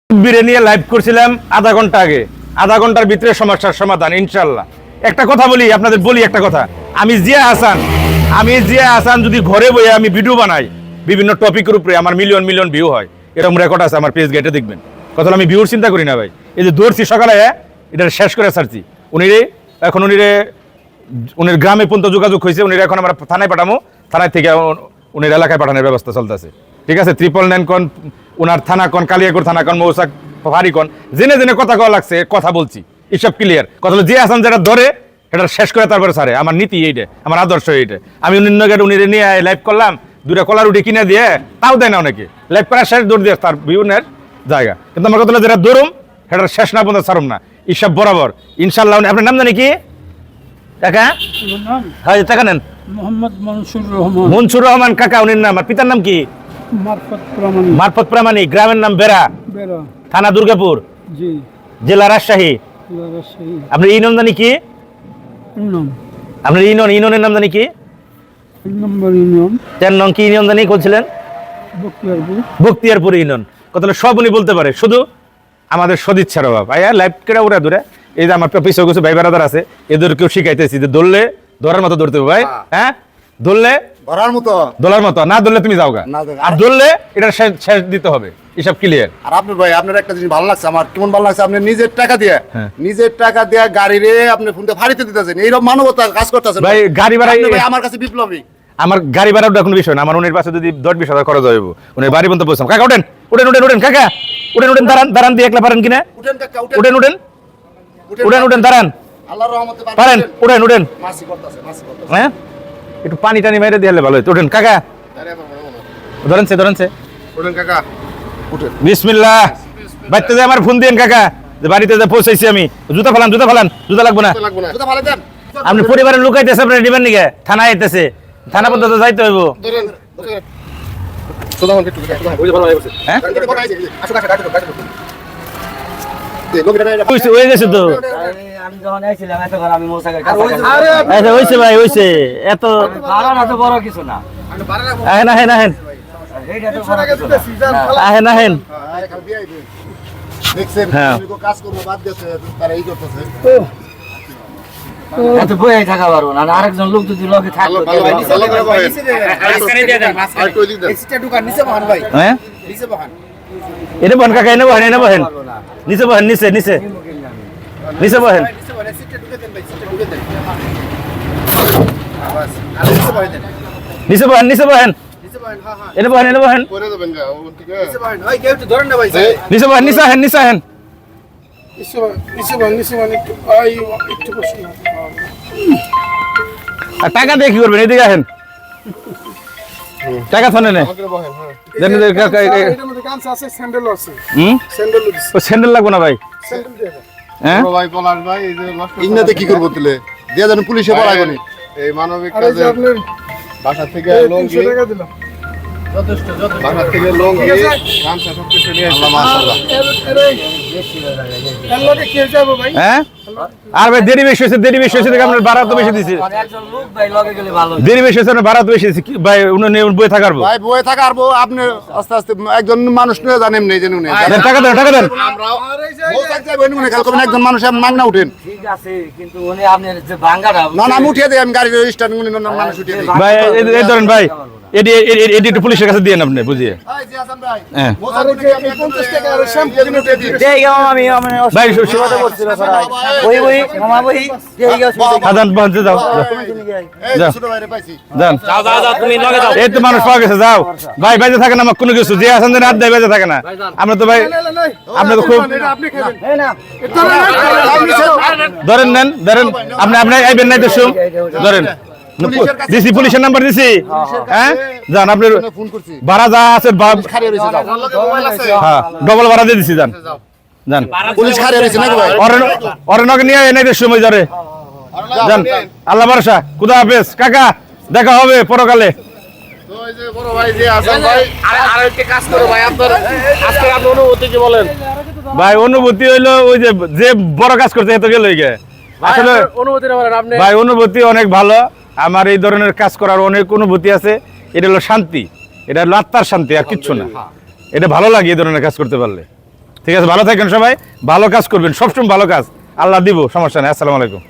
নিয়ে লাইভ করছিলাম আধা ঘন্টা আগে, আধা ঘন্টার ভিতরে সমস্যার সমাধান ইনশাল্লাহ। একটা কথা বলি আপনাদের, একটা কথা, আমি জিয়া হাসান যদি ঘরে বইয়ে আমি ভিডিও বানাই বিভিন্ন টপিকের উপরে, আমার মিলিয়ন মিলিয়ন ভিউ হয়, এরকম রেকর্ড আছে আমার পেজ গেটে দেখবেন। কথা আমি ভিউর চিন্তা করি না ভাই। এই যে দৌড়ছি সকালে, এটা শেষ করে ছাড়ছি। উনির গ্রামে পর্যন্ত যোগাযোগ হয়েছে, উনিরা এখন আমরা থানায় পাঠাবো, থানায় থেকে উনির এলাকায় পাঠানোর ব্যবস্থা চলতেছে। ঠিক আছে, 999 কন, উনার থানা কন, কালিয়াকুর থানা কন, মৌসা ফারি কন, জেনে জেনে কথা কওয়া লাগছে, কথা বলছি, এসব ক্লিয়ার। কথা হলো যে আসান যেটা ধরে এটা শেষ করে তারপরে ছাড়ে। আমার নীতি এইটা, আমার আদর্শ এইটা। আমি উনিরে নিয়ে লাইভ করলাম, 2টা কলার রুটি কিনে দিয়ে, তাও দেয় না অনেকে। লাইভ করার শেষ দৌড় দিয়ে তার ভিউনের জায়গা। কিন্তু আমার কথা হলো যেটা দৌড়ুম সেটা শেষ না পর্যন্ত ছাড়ুম না, ইসব বরাবর ইনশাল্লাহ। আপনার নাম জানি কি কাকা? হ্যাঁ, টাকা নেন। মোহাম্মদ মনসুর রহমান কাকা উনির নাম। আর পিতার নাম কি? মারফত প্রামাণিক। গ্রামের নাম বেড়া, থানা দুর্গাপুর, জেলা রাজশাহী। আপনার ইউনিয়ন জানি কি? আপনার ইউনিয়নের নাম জানি কি? 10 নং কি ইউনিয়ন জানি বলছিলেন? বক্তিয়ারপুর ইউনিয়ন। কত সব উনি বলতে পারে, শুধু আমাদের সদিচ্ছার অভাব। লাইভ কেটে উড়া দূরে, এই যে আমার পিছনে কিছু ভাই বেড়াদার আছে, এদেরকেও শিখাইতেছি যে ধরলে ধরার মতো ধরতে হবে ভাই। হ্যাঁ, ধরলে দোলার মতো, না ধরলে তুমি যাওগা, আর ধরলে এটা শেষ দিতে হবে, এসব ক্লিয়ার। আর আপনি ভাই, আপনার একটা জিনিস ভালো লাগছে আমার, কেমন ভালো লাগছে, আপনি নিজের টাকা দিয়ে গাড়ি রে আপনি ফোনটা ফাড়িতে দিতেছেন, এইরকম মানবতা কাজ করতেছেন ভাই। গাড়ি ভাড়া আমার কাছে বিপ্লবী। আমার গাড়ি ভাড়ার কোনো বিষয় না, আমার উনির পাশে যদি 10-20 হাজার খরচ হইব, উনি বাড়ি পর্যন্ত পৌঁছাম। কাকা উঠেন, কাকা উঠেন, দাঁড়ান দিয়ে একলা পারেন কিনা? উঠেন দাঁড়ান, আল্লাহর রহমতে পারেন, উঠেন। মাসি করতেছে। হ্যাঁ, একটু পানি টানি মেরে দিলে ভালো হতো। উঠেন কাকা, ধরেনছে উঠেন কাকা, উঠেন। বিসমিল্লাহ। বাড়িতে যে আমার ফোন দিন কাকা, যে বাড়িতে যে পৌঁছাইছি আমি। জুতা ফালান, জুতা লাগবো না। জুতা ফালাই দেন। আপনি পরিবারের লুকাইতেছে, আপনার নিবেন নিকে? থানায় আইতেছে, থানা পর্যন্ত যাইতে হইব। হ্যাঁ, হয়ে গেছে তো। হয়েছে ভাই, হয়েছে। এত বড় কিছু না। আহেন দেখছেন হ্যাঁ। কাজ করবো বাদ দিয়েছে, তারা এই করতেছে। এত বইয়াই থাকা পারবো না, আরেকজন লোক যদি লগে থাকতো। হ্যাঁ, এটা বহেন কাকা, এনে বহেন, নিচে বহেন, নিচে বহেন। নিচে বহেন, এনে বহেন, নিচে বহেন, নিচে আহেন। আর টাকা দিয়ে কি করবেন? এদিকে আহেন, টাকা থনে নে। স্যান্ডেল লাগবো না ভাই? হ্যাঁ ইন্নাতে কি করবো তুলে দিয়া জানো, পুলিশে পড়াইবো নি। এই মানবিক কাজে বাসা থেকে লঙ্গি, বাসা থেকে লঙ্গি, গামছা সবকিছু নিয়ে আসলাম। মাশাআল্লাহ। হ্যাঁ, আর ভাই দেরি বেশি হয়েছে দেখে আপনার ভাড়া তো বেশি দিছি। দেরি বেশি হয়েছে, ভাড়া তো বেশি দিছি ভাই। উনি বই থাকারবো ভাই, বই থাকারবো। আপনি আস্তে আস্তে একজন মানুষ নিয়ে জানেন নেই, জানেন টাকা দেন। একজন মানুষ মাগনা উঠেন। ঠিক আছে, কিন্তু উনি আপনার যে ভাঙ্গাটা না আমি উঠিয়ে দিই, আমি গাড়ি রেজিস্টার মানুষ উঠিয়ে দিই ভাই। এই ধরেন ভাই, এটি একটু পুলিশের কাছে দিয়ে আপনি বুঝিয়ে। হ্যাঁ ভাই, এই তো মানুষ পাওয়া গেছে, যাও ভাই। বেঁচে থাকে না আমার কোনো কিছু, যে আছেন রাত দেয় বেঁচে থাকে না। আমরা তো ভাই, আপনি তো খুব ধরেন, আপনি আইবেন নাই তো শুন, ধরেন দিছি, পুলিশের নাম্বার দিছি। হ্যাঁ, যান, আপনার ভাড়া যা আছে ডবল ভাড়া দিয়ে দিছি, যান। পুলিশ খারিয়ে রয়েছে নাকি ভাই? অরণকে নিয়ে এনে সময় যারে যান। আল্লাহ ভরসা, খুদা হাফেজ কাকা, দেখা হবে পরকালে। ভাই অনুভূতি হইলো ওই যে বড় কাজ করতে এত গেল আসলে ভাই, অনুভূতি অনেক ভালো। আমার এই ধরনের কাজ করার অনেক অনুভূতি আছে। এটা হলো শান্তি, এটা হলো আত্মার শান্তি, আর কিচ্ছু না। এটা ভালো লাগে এই ধরনের কাজ করতে পারলে। ঠিক আছে, ভালো থাকেন সবাই, ভালো কাজ করবেন, সবসময় ভালো কাজ, আল্লাহ দিব, সমস্যা নেই। আসসালামু আলাইকুম।